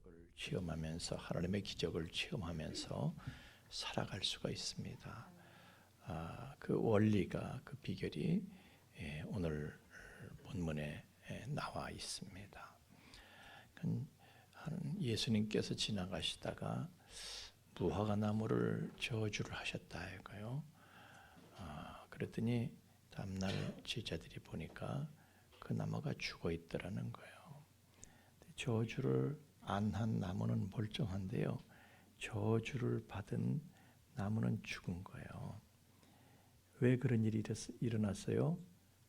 기적을 체험하면서 하나님의 기적을 체험하면서 살아갈 수가 있습니다. 그 원리가 그 비결이 오늘 본문에 나와 있습니다. 예수님께서 지나가시다가 무화과 나무를 저주를 하셨다 할까요? 그랬더니 다음날 제자들이 보니까 그 나무가 죽어 있더라는 거예요. 저주를 안 한 나무는 멀쩡한데요, 저주를 받은 나무는 죽은 거예요. 왜 그런 일이 일어났어요?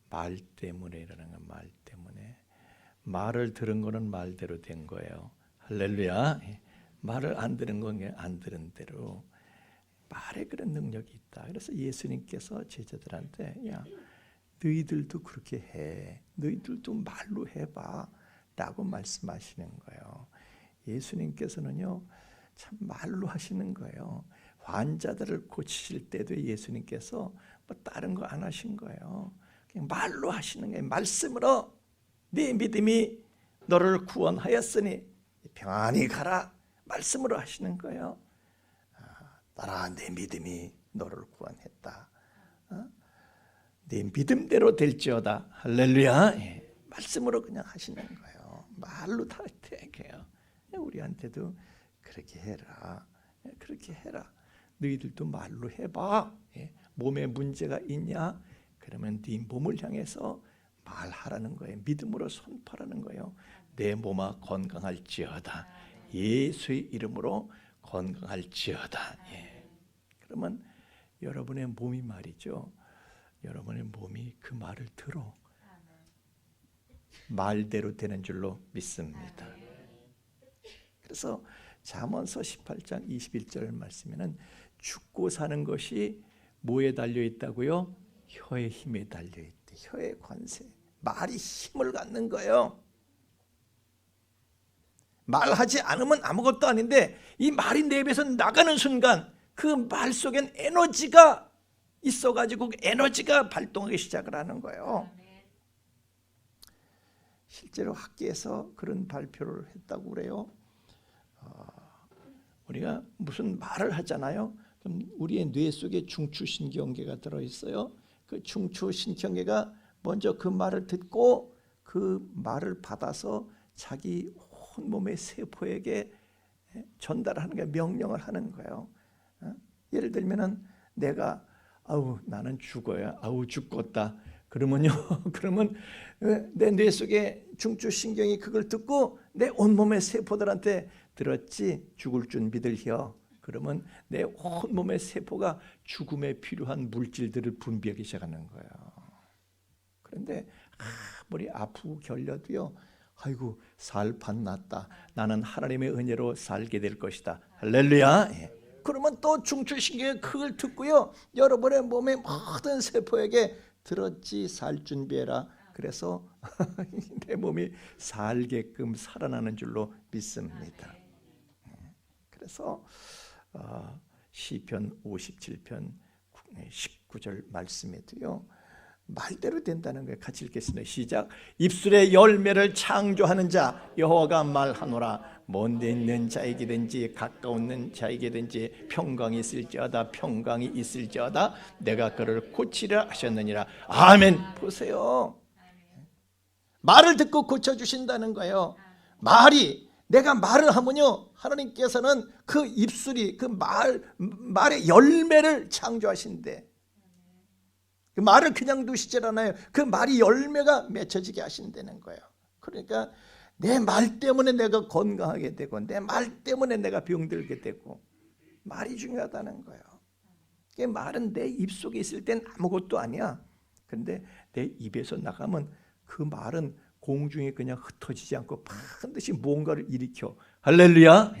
말 때문에 일어난 거예요. 말 때문에. 말을 들은 거는 말대로 된 거예요. 할렐루야. 말을 안 들은 건 안 들은 대로. 말에 그런 능력이 있다. 그래서 예수님께서 제자들한테 야, 너희들도 그렇게 해. 너희들도 말로 해봐 라고 말씀하시는 거예요. 예수님께서는요, 참 말로 하시는 거예요. 환자들을 고치실 때도 예수님께서 뭐 다른 거 안 하신 거예요. 그냥 말로 하시는 거예요. 말씀으로 네 믿음이 너를 구원하였으니 평안히 가라. 말씀으로 하시는 거예요. 따라 내 믿음이 너를 구원했다. 네 믿음대로 될지어다. 할렐루야. 말씀으로 그냥 하시는 거예요. 말로 다 되게요. 우리한테도 그렇게 해라. 그렇게 해라. 너희들도 말로 해봐. 몸에 문제가 있냐? 그러면 네 몸을 향해서 말하라는 거예요. 믿음으로 선포하라는 거예요. 내 몸아 건강할지어다. 예수의 이름으로 건강할지어다. 그러면 여러분의 몸이 말이죠. 여러분의 몸이 그 말을 들어 말대로 되는 줄로 믿습니다. 그래서 잠언서 18장 21절 말씀에는 죽고 사는 것이 뭐에 달려 있다고요? 혀의 힘에 달려 있대. 혀의 관세. 말이 힘을 갖는 거예요. 말하지 않으면 아무것도 아닌데 이 말이 내 입에서 나가는 순간 그 말 속엔 에너지가 있어가지고 에너지가 발동하기 시작을 하는 거예요. 실제로 학계에서 그런 발표를 했다고 그래요. 우리가 무슨 말을 하잖아요. 그럼 우리의 뇌 속에 중추신경계가 들어있어요. 그 중추신경계가 먼저 그 말을 듣고 그 말을 받아서 자기 온몸의 세포에게 전달하는 게 명령을 하는 거예요. 예를 들면은 내가 아우 나는 죽어야 아우 죽겠다 그러면요 그러면 내 뇌 속에 중추신경이 그걸 듣고 내 온몸의 세포들한테 들었지 죽을 준비들 혀. 그러면 내 온몸의 세포가 죽음에 필요한 물질들을 분비하기 시작하는 거예요. 그런데 아무리 아프고 결려도요, 아이고 살판 났다. 나는 하나님의 은혜로 살게 될 것이다. 할렐루야. 그러면 또 중추신경이 그걸 듣고요, 여러분의 몸의 모든 세포에게 들었지 살 준비해라. 그래서 내 몸이 살게끔 살아나는 줄로 믿습니다. 그래서 시편 57편 19절 말씀에도요, 말대로 된다는 거예요. 같이 읽겠습니다. 시작. 입술의 열매를 창조하는 자 여호와가 말하노라. 먼데 있는 자에게든지 가까운 자에게든지 평강이 있을지어다. 평강이 있을지어다. 내가 그를 고치려 하셨느니라. 아멘. 보세요. 말을 듣고 고쳐주신다는 거예요. 말이 내가 말을 하면요, 하나님께서는 그 입술이 그 말의 열매를 창조하신대. 그 말을 그냥 두시질 않아요. 그 말이 열매가 맺혀지게 하신다는 거예요. 그러니까 내 말 때문에 내가 건강하게 되고 내 말 때문에 내가 병들게 되고, 말이 중요하다는 거예요. 그 말은 내 입속에 있을 땐 아무것도 아니야. 그런데 내 입에서 나가면 그 말은 공중에 그냥 흩어지지 않고 반드시 뭔가를 일으켜. 할렐루야.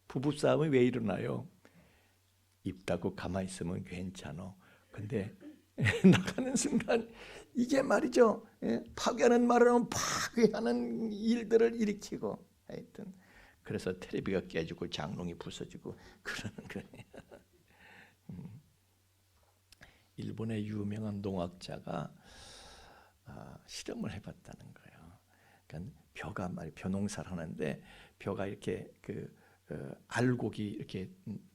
부부싸움이 왜 일어나요? 입 닫고 가만히 있으면 괜찮아. 근데 나가는 순간 이게 말이죠, 파괴하는 말을 하면 파괴하는 일들을 일으키고, 하여튼 그래서 텔레비가 깨지고 장롱이 부서지고 그러는 거예요. 일본의 유명한 농학자가 실험을 해봤다는 거예요. 그러니까 벼가 말이 벼농사를 하는데 벼가 이렇게 알곡이 이렇게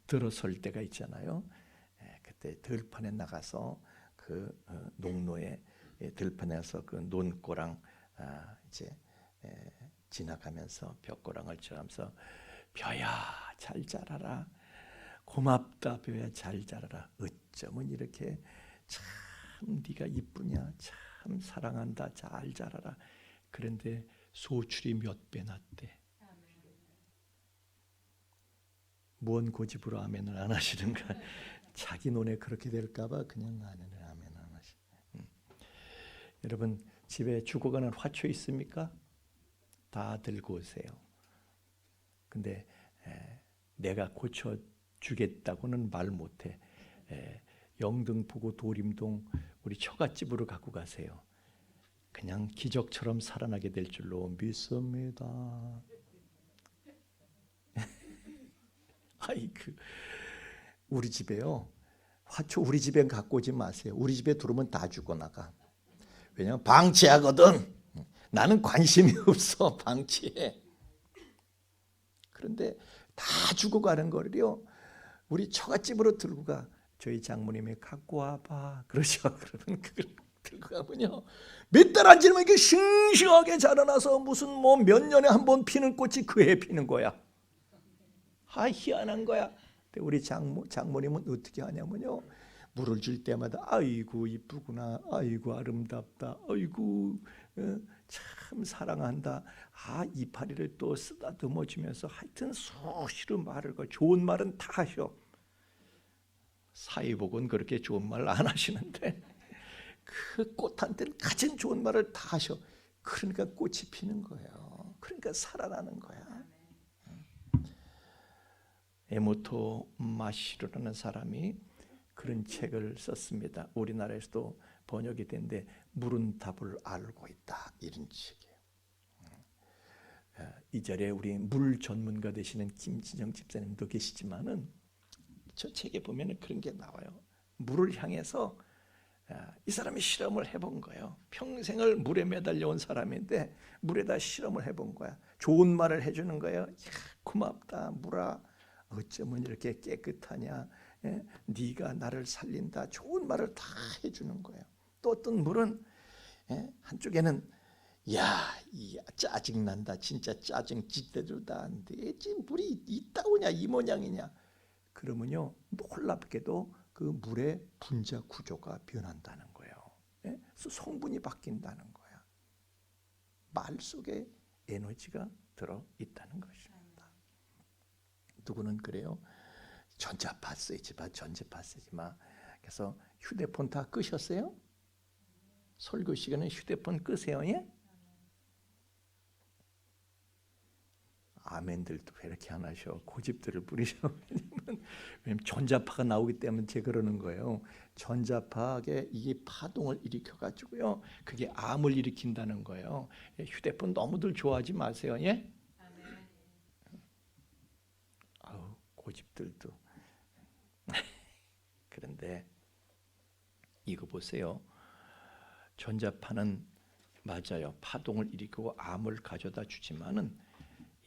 들어설 때가 있잖아요. 그때 들판에 나가서 그 농로에 들판에서 그 논고랑 이제 지나가면서 벼고랑을 쳐가면서 벼야 잘 자라라, 고맙다 벼야 잘 자라라, 어쩌면 이렇게 참 네가 이쁘냐, 참 사랑한다, 잘 자라라. 그런데 소출이 몇 배 났대. 뭔 고집으로 아멘을 안 하시는가? 자기 논에 그렇게 될까봐 그냥 아멘을 안 하시. 여러분 집에 죽어가는 화초 있습니까? 다 들고 오세요. 근데 내가 고쳐 주겠다고는 말 못해. 영등포구 도림동 우리 처갓집으로 갖고 가세요. 그냥 기적처럼 살아나게 될 줄로 믿습니다. 아이고, 우리 집에요. 화초 우리 집에 갖고 오지 마세요. 우리 집에 들어오면 다 죽어나가. 왜냐면 방치하거든. 나는 관심이 없어, 방치해. 그런데 다 죽어가는 거를요, 우리 처갓집으로 들고 가. 저희 장모님이 갖고 와봐 그러죠. 그러면 그걸 들고 가면요, 몇 달 안 지나면 이게 싱싱하게 자라나서 무슨 뭐 몇 년에 한 번 피는 꽃이 그 해 피는 거야. 희한한 거야. 근데 우리 장모님은 어떻게 하냐면요, 물을 줄 때마다 아이고 이쁘구나, 아이고 아름답다, 아이고 참 사랑한다. 이파리를 또 쓰다듬어 주면서 하여튼 수시로 말을 거. 좋은 말은 다 하셔. 사위복은 그렇게 좋은 말 안 하시는데 그 꽃한테는 가장 좋은 말을 다 하셔. 그러니까 꽃이 피는 거예요. 그러니까 살아나는 거야. 에모토 마시로라는 사람이 그런 책을 썼습니다. 우리나라에서도 번역이 된데 물은 답을 알고 있다, 이런 책이에요. 이 자리에 우리 물 전문가 되시는 김진영 집사님도 계시지만은 저 책에 보면 그런 게 나와요. 물을 향해서 이 사람이 실험을 해본 거예요. 평생을 물에 매달려온 사람인데 물에다 실험을 해본 거야. 좋은 말을 해주는 거예요. 고맙다 물아, 어쩌면 이렇게 깨끗하냐, 네가 나를 살린다, 좋은 말을 다 해주는 거예요. 또 어떤 물은 한쪽에는 짜증난다, 진짜 짜증 찢대들다 하는데 지금 물이 있다오냐, 이 모양이냐. 그러면요, 놀랍게도 그 물의 분자 구조가 변한다는 거예요. 그래서 성분이 바뀐다는 거야. 말 속에 에너지가 들어있다는 것입니다. 누구는 그래요. 전자파 쓰지 마, 전자파 쓰지 마. 그래서 휴대폰 다 끄셨어요? 설교 시간에 휴대폰 끄세요. 예? 아멘들도 왜 이렇게 안 하셔? 고집들을 부리셔. 왜냐면 전자파가 나오기 때문에 제가 그러는 거예요. 전자파에 이게 파동을 일으켜가지고요, 그게 암을 일으킨다는 거예요. 휴대폰 너무들 좋아하지 마세요. 예? 아우, 고집들도. 그런데 이거 보세요. 전자파는 맞아요. 파동을 일으키고 암을 가져다 주지만은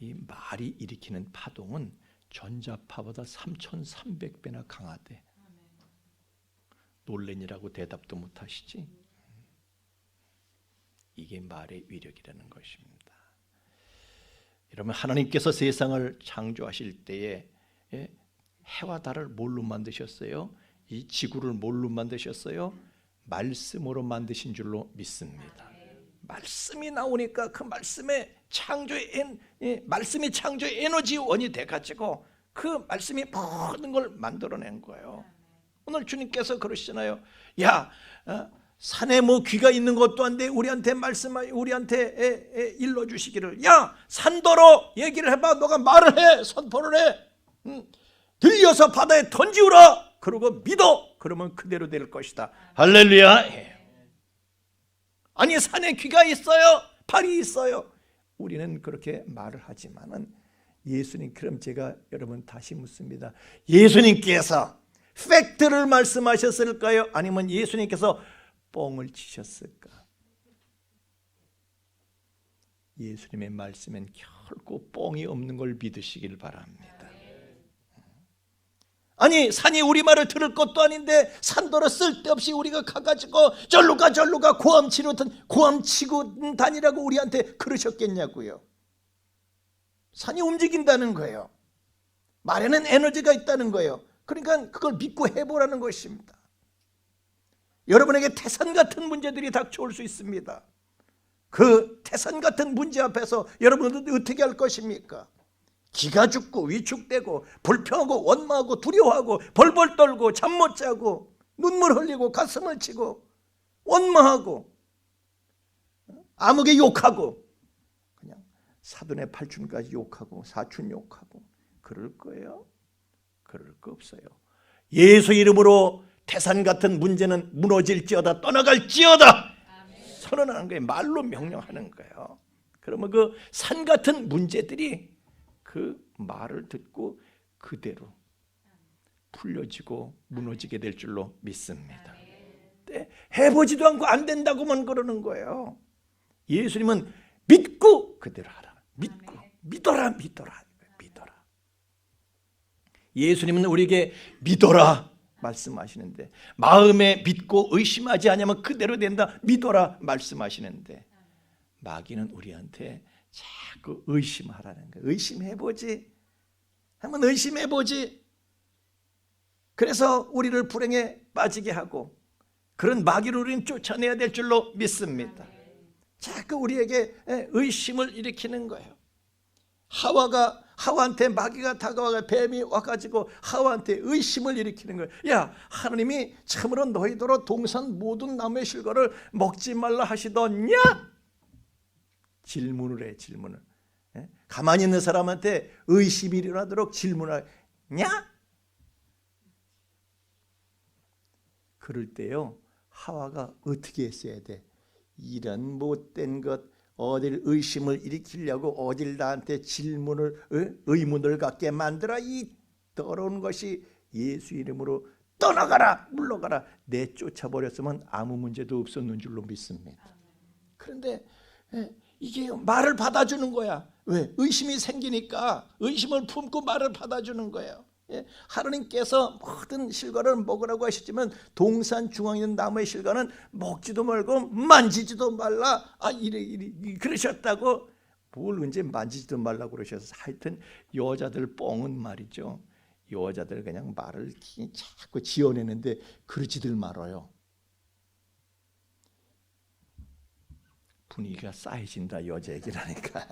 이 말이 일으키는 파동은 전자파보다 3,300배나 강하대. 놀래니라고 대답도 못 하시지? 이게 말의 위력이라는 것입니다. 여러분, 하나님께서 세상을 창조하실 때에 해와 달을 뭘로 만드셨어요? 이 지구를 뭘로 만드셨어요? 말씀으로 만드신 줄로 믿습니다. 말씀이 나오니까 그 말씀의 말씀이 창조의 에너지원이 돼가지고 그 말씀이 모든 걸 만들어낸 거예요. 오늘 주님께서 그러시잖아요. 산에 뭐 귀가 있는 것도 안 돼. 우리한테 우리한테 일러주시기를. 산더러 얘기를 해봐. 너가 말을 해. 선포를 해. 들려서 바다에 던지우라. 그러고 믿어. 그러면 그대로 될 것이다. 할렐루야. 아니, 산에 귀가 있어요. 발이 있어요. 우리는 그렇게 말을 하지만은 예수님, 그럼 제가 여러분 다시 묻습니다. 예수님께서 팩트를 말씀하셨을까요? 아니면 예수님께서 뻥을 치셨을까? 예수님의 말씀엔 결코 뻥이 없는 걸 믿으시길 바랍니다. 아니, 산이 우리 말을 들을 것도 아닌데 산더러 쓸데없이 우리가 가가지고 절로 가 고함치고 다니라고 우리한테 그러셨겠냐고요. 산이 움직인다는 거예요. 말에는 에너지가 있다는 거예요. 그러니까 그걸 믿고 해보라는 것입니다. 여러분에게 태산 같은 문제들이 닥쳐올 수 있습니다. 그 태산 같은 문제 앞에서 여러분은 어떻게 할 것입니까? 기가 죽고 위축되고 불평하고 원망하고 두려워하고 벌벌 떨고 잠 못 자고 눈물 흘리고 가슴을 치고 원망하고 아무개 욕하고 그냥 사돈의 팔촌까지 욕하고 사촌 욕하고 그럴 거예요? 그럴 거 없어요. 예수 이름으로 태산 같은 문제는 무너질지어다 떠나갈지어다 선언하는 거예요. 말로 명령하는 거예요. 그러면 그 산 같은 문제들이 그 말을 듣고 그대로 풀려지고 무너지게 될 줄로 믿습니다. 해보지도 않고 안 된다고만 그러는 거예요. 예수님은 믿고 그대로 하라. 믿고 믿어라. 예수님은 우리에게 믿어라 말씀하시는데 마음에 믿고 의심하지 않으면 그대로 된다. 믿어라 말씀하시는데 마귀는 우리한테 자꾸 의심하라는 거예요. 의심해보지. 한번 의심해보지. 그래서 우리를 불행에 빠지게 하고 그런 마귀를 우리는 쫓아내야 될 줄로 믿습니다. 자꾸 우리에게 의심을 일으키는 거예요. 하와한테 마귀가 다가와가 뱀이 와가지고 하와한테 의심을 일으키는 거예요. 야, 하나님이 참으로 너희더러 동산 모든 나무의 실과를 먹지 말라 하시더냐? 질문을 해. 질문을. 가만히 있는 사람한테 의심이 일어나도록 질문하냐? 그럴 때요 하와가 어떻게 했어야 돼? 이런 못된 것 어딜 의심을 일으키려고 어딜 나한테 질문을 의문을 갖게 만들어 이 더러운 것이 예수 이름으로 떠나가라 물러가라 내쫓아버렸으면 아무 문제도 없었는 줄로 믿습니다. 그런데 이게 말을 받아주는 거야. 왜? 의심이 생기니까 의심을 품고 말을 받아주는 거예요. 하나님께서 모든 실과를 먹으라고 하셨지만 동산 중앙에 있는 나무의 실과는 먹지도 말고 만지지도 말라. 이래 그러셨다고. 뭘 언제 만지지도 말라고 그러셔서. 하여튼 여자들 뻥은 말이죠. 여자들 그냥 말을 자꾸 지어내는데 그러지들 말아요. 분위기가 싸해진다 여자 얘기를 하니까.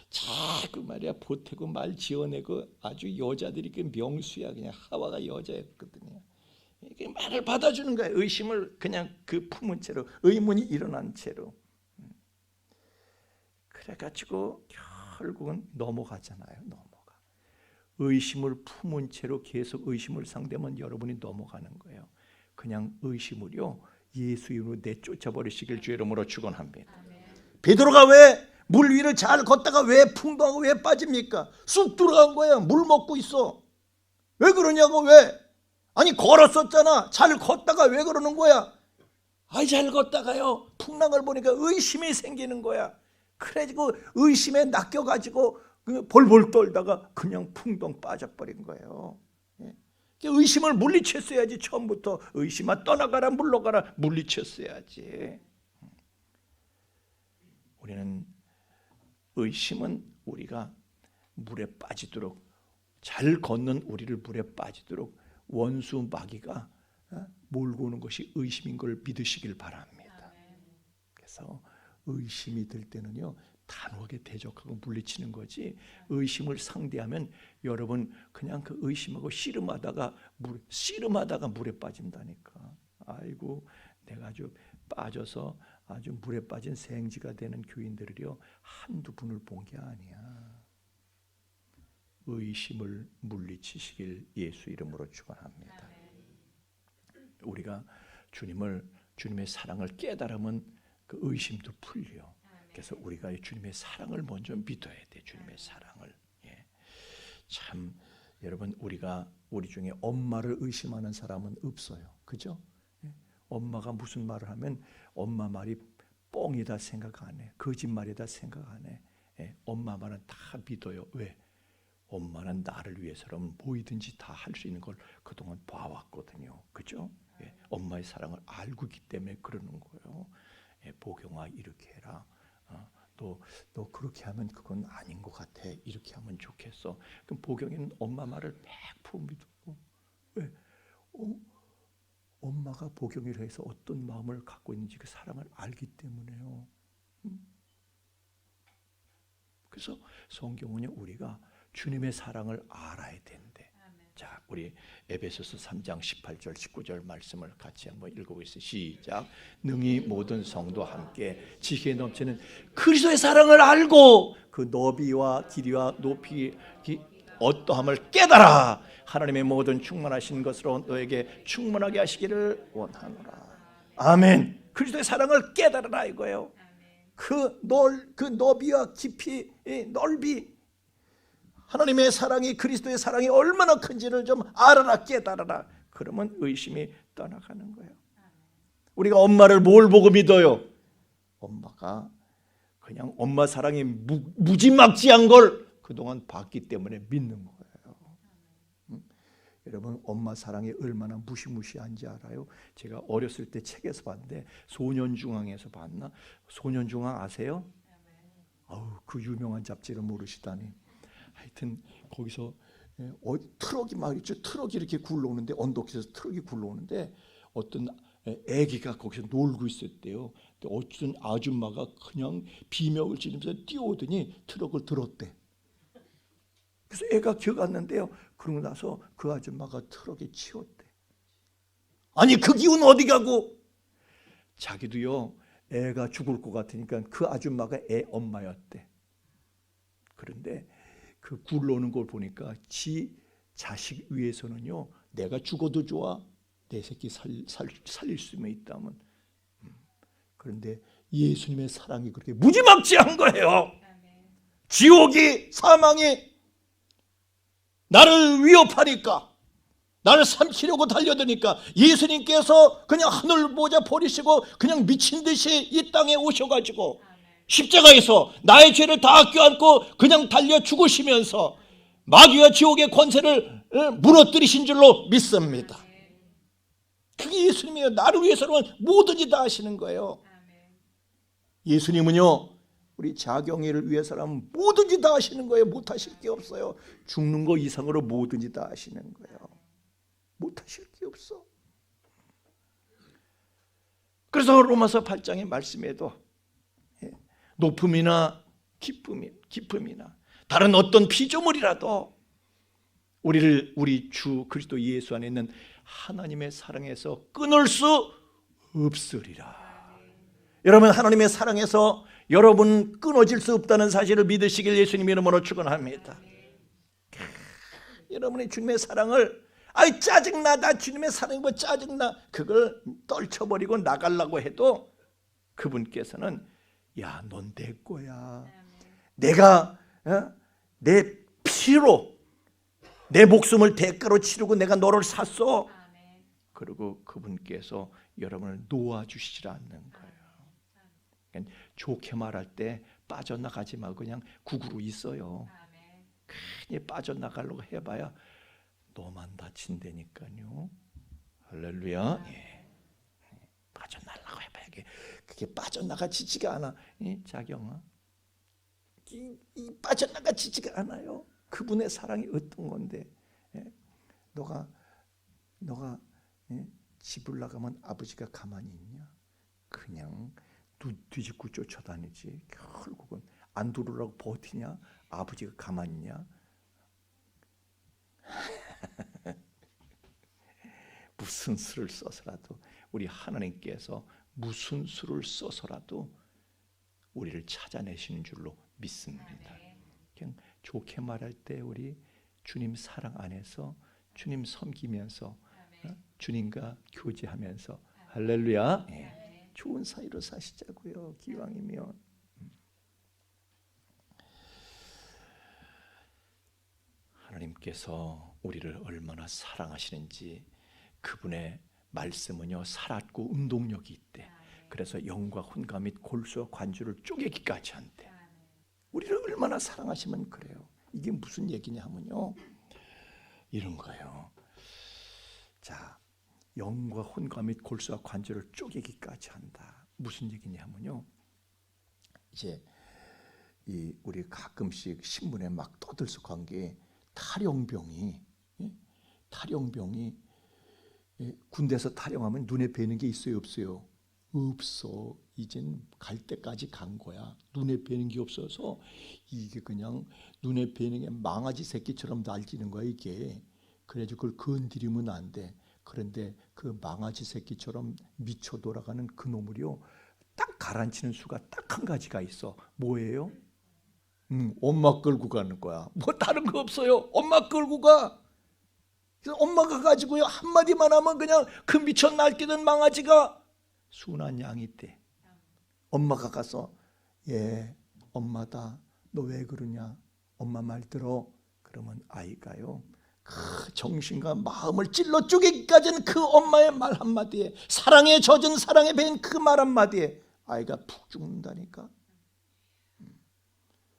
자꾸 말이야 보태고 말 지어내고 아주 여자들이 그 명수야. 그냥 하와가 여자였거든요. 말을 받아주는 거야. 의심을 그냥 그 품은 채로 의문이 일어난 채로. 그래가지고 결국은 넘어가잖아요. 넘어가. 의심을 품은 채로 계속 의심을 상대하면 여러분이 넘어가는 거예요. 그냥 의심을요 예수 이름으로 내쫓아버리시길 주의 이름으로 축원합니다. 베드로가 왜 물 위를 잘 걷다가 왜 풍덩하고 왜 빠집니까? 쑥 들어간 거야. 물 먹고 있어. 왜 그러냐고. 왜? 아니 걸었었잖아. 잘 걷다가 왜 그러는 거야? 잘 걷다가요 풍랑을 보니까 의심이 생기는 거야. 그래가지고 의심에 낚여가지고 벌벌 떨다가 그냥 풍덩 빠져버린 거예요. 의심을 물리쳤어야지. 처음부터 의심아 떠나가라 물러가라 물리쳤어야지. 우리는 의심은 우리가 물에 빠지도록 잘 걷는 우리를 물에 빠지도록 원수 마귀가 몰고 오는 것이 의심인 걸 믿으시길 바랍니다. 그래서 의심이 들 때는요 단호하게 대적하고 물리치는 거지. 의심을 상대하면 여러분 그냥 그 의심하고 씨름하다가 물에 빠진다니까. 아이고 내가 아주 빠져서 아주 물에 빠진 생쥐가 되는 교인들을요 한두 분을 본 게 아니야. 의심을 물리치시길 예수 이름으로 축원합니다. 우리가 주님의 사랑을 깨달으면 그 의심도 풀려. 그래서 우리가 주님의 사랑을 먼저 믿어야 돼. 주님의 사랑을. 참 여러분 우리 중에 엄마를 의심하는 사람은 없어요. 그죠? 엄마가 무슨 말을 하면 엄마 말이 뻥이다 생각 안 해. 거짓말이다 생각 안 해. 엄마 말은 다 믿어요. 왜? 엄마는 나를 위해서라면 뭐이든지 다 할 수 있는 걸 그동안 봐왔거든요. 그죠? 엄마의 사랑을 알고 있기 때문에 그러는 거예요. 보경아 이렇게 해라. 너 그렇게 하면 그건 아닌 것 같아. 이렇게 하면 좋겠어. 그럼 보경이는 엄마 말을 100% 믿고. 왜? 엄마가 보경이를 해서 어떤 마음을 갖고 있는지 그 사랑을 알기 때문에요. 그래서 성경은요, 우리가 주님의 사랑을 알아야 된대. 자, 우리 에베소서 3장 18절 19절 말씀을 같이 한번 읽어보겠습니다. 시작. 능히 모든 성도와 함께 지혜에 넘치는 그리스도의 사랑을 알고 그 너비와 길이와 높이 어떠함을 깨달아 하나님의 모든 충만하신 것으로 너에게 충만하게 하시기를 원하노라. 아멘. 그리스도의 사랑을 깨달으라 이거예요. 그 너비와 깊이, 넓이, 하나님의 사랑이, 그리스도의 사랑이 얼마나 큰지를 좀 알아라, 깨달아라. 그러면 의심이 떠나가는 거예요. 우리가 엄마를 뭘 보고 믿어요? 엄마가 그냥 엄마 사랑이 무지막지한 걸 그동안 봤기 때문에 믿는 거예요. 여러분, 엄마 사랑이 얼마나 무시무시한지 알아요? 제가 어렸을 때 책에서 봤는데, 소년중앙에서 봤나? 소년중앙 아세요? 그 유명한 잡지를 모르시다니. 하여튼 거기서 트럭이 막 있죠. 트럭이 이렇게 굴러오는데, 언덕에서 트럭이 굴러오는데 어떤 애기가 거기서 놀고 있었대요. 어떤 아줌마가 그냥 비명을 지르면서 뛰어오더니 트럭을 들었대. 그래서 애가 기어갔는데요. 그러고 나서 그 아줌마가 트럭에 치웠대. 아니, 그 기운 어디 가고? 자기도요, 애가 죽을 것 같으니까 그 아줌마가 애 엄마였대. 그런데 그 굴러오는 걸 보니까 지 자식 위해서는요, 내가 죽어도 좋아, 내 새끼 살릴 수만 있다면. 그런데 예수님의 사랑이 그렇게 무지막지한 거예요. 지옥이, 사망이 나를 위협하니까, 나를 삼키려고 달려드니까 예수님께서 그냥 하늘 보좌 버리시고 그냥 미친 듯이 이 땅에 오셔가지고 십자가에서 나의 죄를 다 껴안고 그냥 달려 죽으시면서 마귀와 지옥의 권세를 무너뜨리신 줄로 믿습니다. 그게 예수님이에요. 나를 위해서는 뭐든지 다 하시는 거예요. 예수님은요, 우리 자경이를 위해서라면 뭐든지 다 하시는 거예요. 못하실 게 없어요. 죽는 거 이상으로 뭐든지 다 하시는 거예요. 못하실 게 없어. 그래서 로마서 8장의 말씀에도 높음이나 기쁨이나 다른 어떤 피조물이라도 우리 주 그리스도 예수 안에 있는 하나님의 사랑에서 끊을 수 없으리라. 여러분, 하나님의 사랑에서 여러분 끊어질 수 없다는 사실을 믿으시길 예수님 이름으로 축원합니다. 여러분의 주님의 사랑을, 아이 짜증나, 나 주님의 사랑이 뭐 짜증나, 그걸 떨쳐버리고 나가려고 해도 그분께서는 야, 넌 내 거야. 내가 내 피로 내 목숨을 대가로 치르고 내가 너를 샀어. 그리고 그분께서 여러분을 놓아주시지 않는 거예요. 그러니까 좋게 말할 때 빠져나가지 말고 그냥 구구로 있어요. 괜히 빠져나가려고 해봐야 너만 다친다니까요. 할렐루야. 빠져나가려고 해봐야 그게 빠져나가지지가 않아. 자경아, 빠져나가지지가 않아요. 그분의 사랑이 어떤 건데? 너가 집을 나가면 아버지가 가만히 있냐? 그냥 뒤집고 쫓아다니지. 결국은 안 들어오라고 버티냐? 아버지가 가만히 있냐? 무슨 수를 써서라도, 우리 하나님께서 무슨 수를 써서라도 우리를 찾아내시는 줄로 믿습니다. 그냥 좋게 말할 때 우리 주님 사랑 안에서 주님 섬기면서 주님과 교제하면서 할렐루야, 좋은 사이로 사시자고요. 기왕이면. 하나님께서 우리를 얼마나 사랑하시는지, 그분의 말씀은요, 살았고 운동력이 있대. 그래서 영과 혼과 및 골수와 관주를 쪼개기까지 한대. 우리를 얼마나 사랑하시면 그래요. 이게 무슨 얘기냐 하면요, 이런 거예요. 자, 영과 혼과 및 골수와 관주를 쪼개기까지 한다. 무슨 얘기냐 하면요, 이제 우리 가끔씩 신문에 막 떠들썩한 게 탈영병이 군대에서 탈영하면 눈에 뵈는 게 있어요, 없어요? 없어. 이젠 갈 때까지 간 거야. 눈에 뵈는 게 없어서 이게 그냥 눈에 뵈는 게 망아지 새끼처럼 날뛰는 거야, 이게. 그래가지고 그걸 건드리면 안 돼. 그런데 그 망아지 새끼처럼 미쳐 돌아가는 그 놈을요, 딱 가라앉히는 수가 딱 한 가지가 있어. 뭐예요? 엄마 끌고 가는 거야. 뭐 다른 거 없어요. 엄마 끌고 가. 그래서 엄마가 가지고요, 한마디만 하면 그냥 그 미쳐 날뛰던 망아지가 순한 양이 돼. 엄마가 가서, 예, 엄마다. 너 왜 그러냐? 엄마 말 들어. 그러면 아이가요, 그 정신과 마음을 찔러 쪼개기까지는 그 엄마의 말 한마디에, 사랑에 젖은 사랑에 배인 그 말 한마디에 아이가 푹 죽는다니까.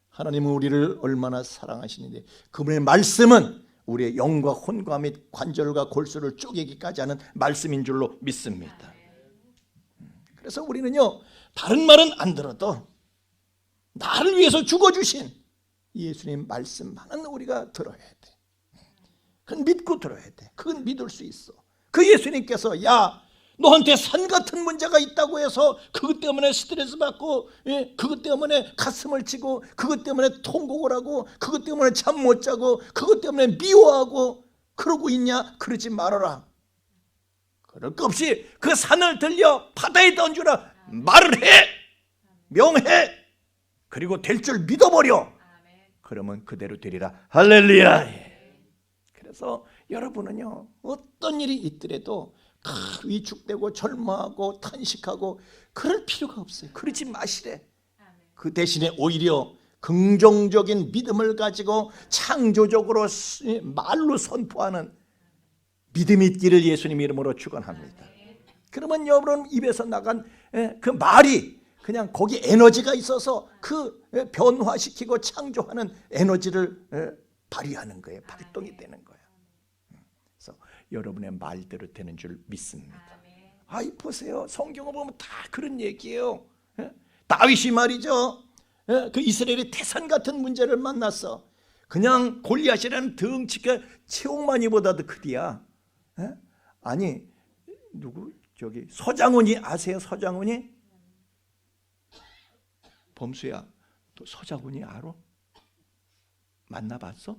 하나님은 우리를 얼마나 사랑하시는데 그분의 말씀은 우리의 영과 혼과 및 관절과 골수를 쪼개기까지 하는 말씀인 줄로 믿습니다. 그래서 우리는요, 다른 말은 안 들어도 나를 위해서 죽어주신 예수님 말씀만은 우리가 들어야 돼. 그건 믿고 들어야 돼. 그건 믿을 수 있어. 그 예수님께서, 야, 너한테 산 같은 문제가 있다고 해서 그것 때문에 스트레스 받고, 그것 때문에 가슴을 치고, 그것 때문에 통곡을 하고, 그것 때문에 잠 못 자고, 그것 때문에 미워하고 그러고 있냐? 그러지 말아라. 그럴 것 없이 그 산을 들려 바다에 던주라. 말을 해, 명해. 그리고 될 줄 믿어버려. 그러면 그대로 되리라. 할렐루야. 그래서 여러분은요, 어떤 일이 있더라도 위축되고 절망하고 탄식하고 그럴 필요가 없어요. 그러지 마시래. 그 대신에 오히려 긍정적인 믿음을 가지고 창조적으로 말로 선포하는 믿음이 있기를 예수님 이름으로 축원합니다. 그러면 여러분 입에서 나간 그 말이 그냥 거기 에너지가 있어서 그 변화시키고 창조하는 에너지를 발휘하는 거예요. 발동이 되는 거예요. 그래서 여러분의 말대로 되는 줄 믿습니다. 아이, 보세요. 성경을 보면 다 그런 얘기예요. 다윗이 말이죠, 그 이스라엘의 태산 같은 문제를 만났어. 그냥 골리앗이라는 덩치가 체옥만이보다도 크디야. 아니, 누구? 저기 서장훈이 아세요? 서장훈이? 범수야, 또 서장훈이 알아? 만나봤어?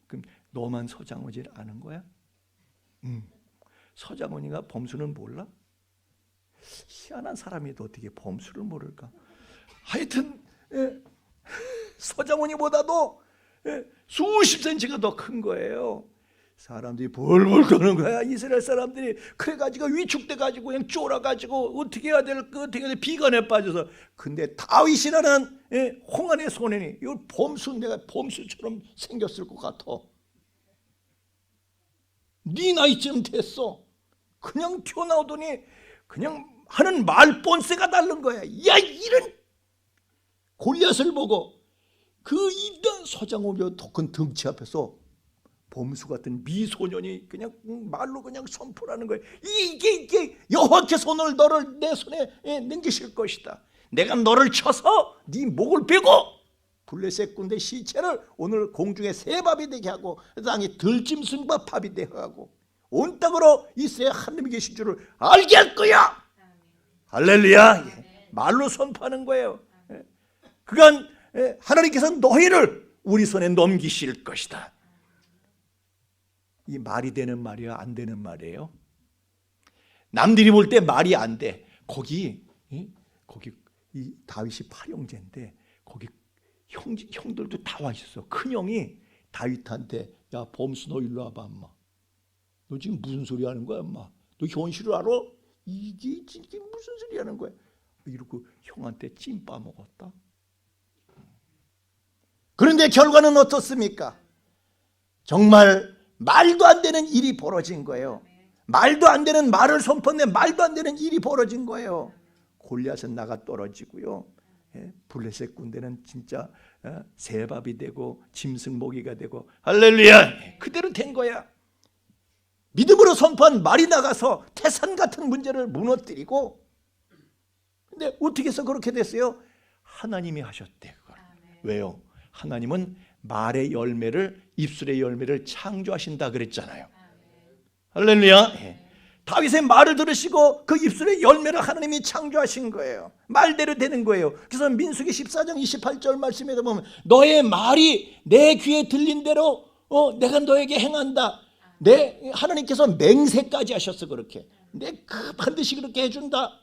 그럼 너만 서장훈이를 아는 거야? 서장훈이가 범수는 몰라? 희한한 사람이도 어떻게 범수를 모를까? 하여튼 서장훈이보다도 수십 센치가 더 큰 거예요. 사람들이 벌벌 거는 거야. 이스라엘 사람들이. 그래가지고 위축돼가지고 그냥 쫄아가지고 어떻게 해야 될까, 어떻게 해야 돼, 비관에 빠져서. 근데 다윗이라는 홍안의 소년이, 이 범수, 내가 범수처럼 생겼을 것 같아. 네 나이쯤 됐어. 그냥 튀어나오더니 그냥 하는 말 본세가 다른 거야. 야, 이런 골리앗을 보고 그 이단 서장훈이 더 큰 덩치 앞에서 범수 같은 미소년이 그냥 말로 그냥 선포하는 거예요. 이게 여호와께서 오늘 너를 내 손에 넘기실 것이다. 내가 너를 쳐서 네 목을 베고 블레셋 군대 시체를 오늘 공중에 새밥이 되게 하고 땅에 들짐승과 밥이 되게 하고 온 땅으로 이스라엘 하나님이 계신 줄을 알게 할 거야. 할렐루야. 말로 선포하는 거예요. 그간 하나님께서 너희를 우리 손에 넘기실 것이다. 이 말이 되는 말이야, 안 되는 말이에요? 남들이 볼 때 말이 안 돼. 거기 이 다윗이 8형제인데 거기 형들도 다 와 있었어. 큰 형이 다윗한테, 야, 범수 너 일로 와봐, 엄마. 너 지금 무슨 소리 하는 거야, 엄마? 너 현실을 알아? 이게 무슨 소리 하는 거야? 이러고 형한테 찜 빠먹었다. 그런데 결과는 어떻습니까? 정말 말도 안 되는 일이 벌어진 거예요. 말도 안 되는 말을 선포했는데 말도 안 되는 일이 벌어진 거예요. 골리앗은 나가 떨어지고요. 블레셋 군대는 진짜 새밥이 되고 짐승 먹이가 되고, 할렐루야, 그대로 된 거야. 믿음으로 선포한 말이 나가서 태산 같은 문제를 무너뜨리고, 근데 어떻게 해서 그렇게 됐어요? 하나님이 하셨대. 그걸. 왜요? 하나님은 말의 열매를, 입술의 열매를 창조하신다 그랬잖아요. 할렐루야. 다윗의 말을 들으시고 그 입술의 열매를 하나님이 창조하신 거예요. 말대로 되는 거예요. 그래서 민수기 14장 28절 말씀에 보면 너의 말이 내 귀에 들린 대로 내가 너에게 행한다. 하나님께서 맹세까지 하셨어. 그렇게 반드시 그렇게 해준다.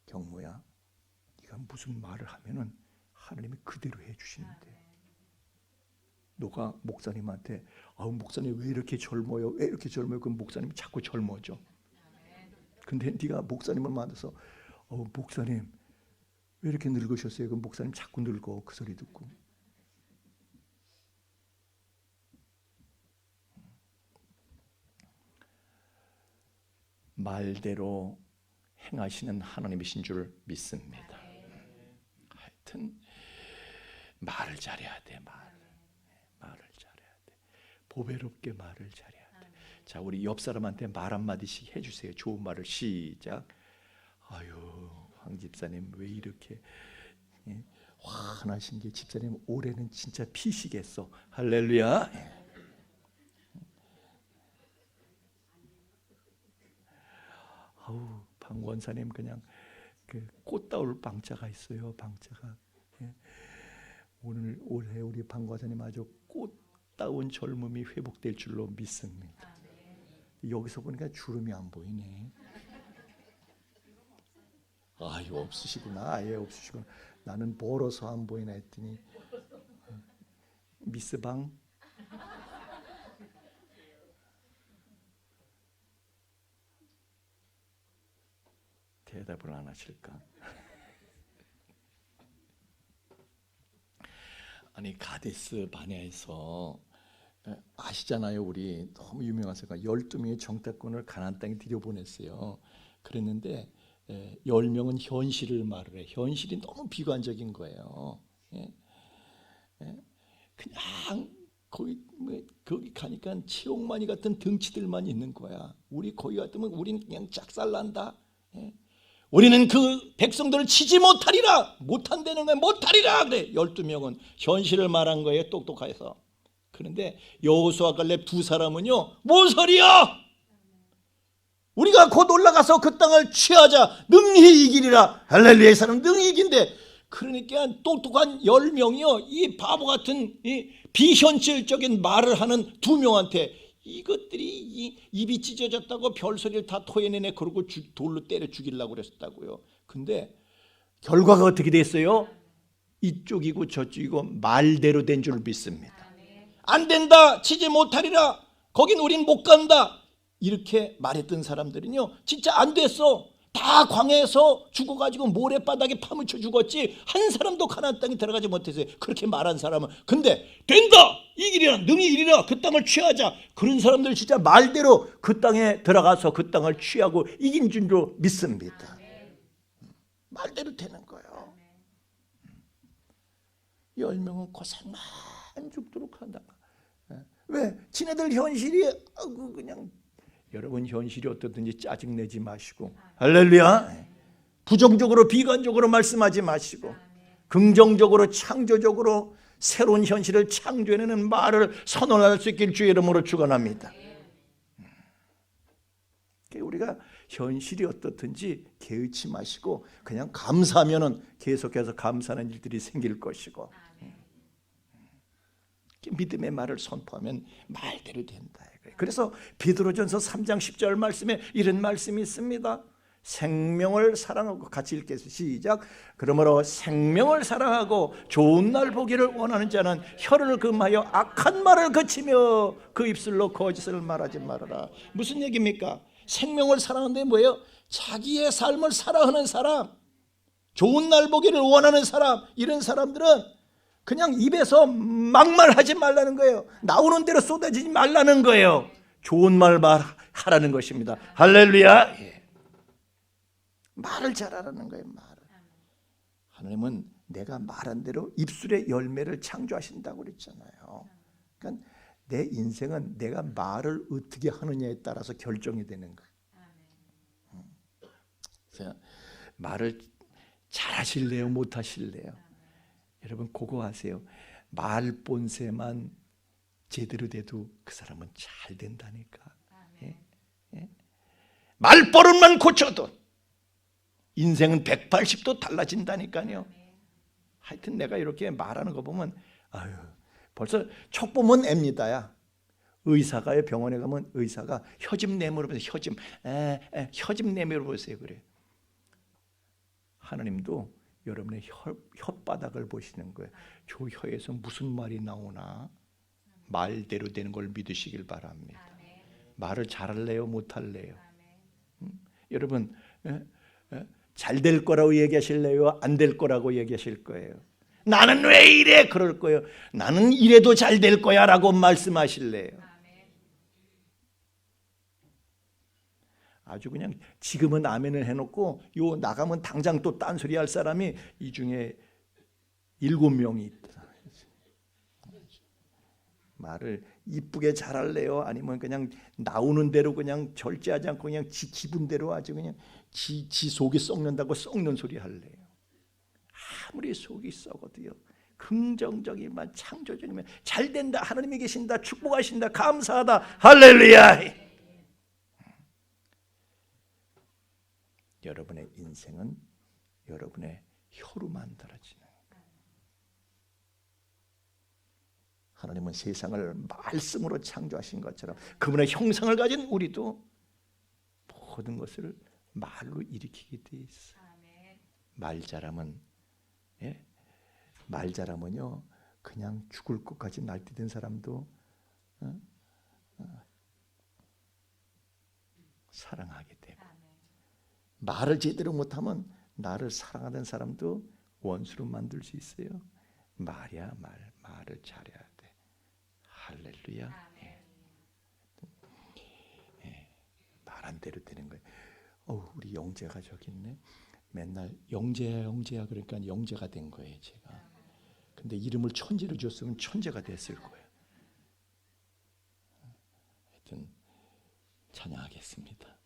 경모야, 네가 무슨 말을 하면은 하나님이 그대로 해주시는데, 너가 목사님한테 목사님 왜 이렇게 젊어요? 왜 이렇게 젊어요? 그럼 목사님이 자꾸 젊어져. 근데 네가 목사님을 만나서 목사님 왜 이렇게 늙으셨어요? 그럼 목사님 자꾸 늙어. 그 소리 듣고. 말대로 행하시는 하나님이신 줄 믿습니다. 하여튼 말을 잘해야 돼. 말을 잘해야 돼. 보배롭게 말을 잘해야 돼. 자, 우리 옆 사람한테 말 한마디씩 해주세요. 좋은 말을. 시작. 아유, 황 집사님 왜 이렇게 화나신 게, 집사님 올해는 진짜 피시겠어. 할렐루야. 아우, 방 원사님 그냥 그 꽃다울 방자가 있어요. 방자가. 올해 우리 방 권사님 아주 꽃다운 젊음이 회복될 줄로 믿습니다. 여기서 보니까 주름이 안 보이네. 이거 없으시구나. 아예 없으시구나. 나는 멀어서 안 보이나 했더니 미스방 대답을 안 하실까? 아니, 가데스 바네아에서 아시잖아요. 우리 너무 유명하세요. 12명의 정탐꾼을 가나안 땅에 들여보냈어요. 그랬는데 10명은 현실을 말을 해. 현실이 너무 비관적인 거예요. 그냥 거기 가니까 치옥마니 같은 등치들만 있는 거야. 우리 거기 갔으면 우리는 그냥 짝살난다. 우리는 그 백성들을 치지 못하리라. 못한다는 거야. 못하리라. 그래. 12명은 현실을 말한 거예요. 똑똑해서. 그런데 여호수아 갈렙 두 사람은요, 뭔 소리야? 우리가 곧 올라가서 그 땅을 취하자. 능히 이기리라. 할렐루야. 이 사람 능히 이긴대. 그러니까 똑똑한 10명이요, 이 바보 같은 이 비현실적인 말을 하는 2명한테 이것들이 입이 찢어졌다고 별소리를 다 토해내네. 그러고 돌로 때려 죽이려고 그랬었다고요. 근데 결과가 어떻게 됐어요? 이쪽이고 저쪽이고 말대로 된 줄 믿습니다. 안 된다. 치지 못하리라. 거긴 우린 못 간다. 이렇게 말했던 사람들은요, 진짜 안 됐어. 다 광야에서 죽어가지고 모래바닥에 파묻혀 죽었지 한 사람도 가나안 땅에 들어가지 못했어요. 그렇게 말한 사람은. 근데 된다. 이기리라. 능히 이리라. 그 땅을 취하자. 그런 사람들 진짜 말대로 그 땅에 들어가서 그 땅을 취하고 이긴 줄로 믿습니다. 말대로 되는 거예요. 10명은 고생만 죽도록 한다. 왜? 지네들 현실이 그냥, 여러분 현실이 어떻든지 짜증내지 마시고, 할렐루야, 부정적으로 비관적으로 말씀하지 마시고 긍정적으로 창조적으로 새로운 현실을 창조해내는 말을 선언할 수 있길 주의 이름으로 축원합니다. 우리가 현실이 어떻든지 개의치 마시고 그냥 감사하면은 계속해서 감사하는 일들이 생길 것이고, 믿음의 말을 선포하면 말대로 된다. 그래서 베드로전서 3장 10절 말씀에 이런 말씀이 있습니다. 생명을 사랑하고, 같이 읽겠습니다. 시작. 그러므로 생명을 사랑하고 좋은 날 보기를 원하는 자는 혀를 금하여 악한 말을 그치며 그 입술로 거짓을 말하지 말아라. 무슨 얘기입니까? 생명을 사랑하는데 뭐예요? 자기의 삶을 사랑하는 사람, 좋은 날 보기를 원하는 사람, 이런 사람들은 그냥 입에서 막말하지 말라는 거예요. 나오는 대로 쏟아지지 말라는 거예요. 좋은 말 말하라는 것입니다. 할렐루야. 예. 말을 잘하라는 거예요. 말을. 하나님은 내가 말한 대로 입술의 열매를 창조하신다고 그랬잖아요. 그러니까 내 인생은 내가 말을 어떻게 하느냐에 따라서 결정이 되는 거예요. 그래서 말을 잘하실래요? 못하실래요? 여러분 그거 아세요? 말 본새만 제대로 돼도 그 사람은 잘 된다니까. 예? 예? 말버릇만 고쳐도 인생은 180도 달라진다니까요. 하여튼 내가 이렇게 말하는 거 보면 아유, 벌써 촉 보면 앱니다야. 의사가요, 병원에 가면 의사가 혀집 내밀어 보세요. 혀집 내밀어 보세요. 그래. 하나님도 여러분의 혓바닥을 보시는 거예요. 저 혀에서 무슨 말이 나오나 말대로 되는 걸 믿으시길 바랍니다. 말을 잘할래요? 못할래요? 여러분 잘 될 거라고 얘기하실래요? 안 될 거라고 얘기하실 거예요? 나는 왜 이래? 그럴 거예요. 나는 이래도 잘 될 거야 라고 말씀하실래요? 아주 그냥 지금은 아멘을 해놓고 요 나가면 당장 또 딴소리 할 사람이 이 중에 7명이 있다. 말을 이쁘게 잘할래요? 아니면 그냥 나오는 대로 그냥 절제하지 않고 그냥 지 기분대로 아주 그냥 지 속이 썩는다고 썩는 소리 할래요? 아무리 속이 썩어도요, 긍정적이면 창조적이면 잘 된다, 하나님이 계신다, 축복하신다, 감사하다, 할렐루야. 여러분의 인생은 여러분의 혀로 만들어지는 거예요. 하나님은 세상을 말씀으로 창조하신 것처럼 그분의 형상을 가진 우리도 모든 것을 말로 일으키게 돼 있어요. 말 잘하면, 예? 말 잘하면요, 그냥 죽을 것까지 날뛰던 사람도 사랑하게 되고, 말을 제대로 못하면 나를 사랑하는 사람도 원수로 만들 수 있어요. 말이야 말을 잘해야 돼. 할렐루야. 예. 예. 말한 대로 되는 거예요. 우리 영재가 저기 있네. 맨날 영재야 그러니까 영재가 된 거예요 제가. 근데 이름을 천재로 줬으면 천재가 됐을 거예요. 하여튼 찬양하겠습니다.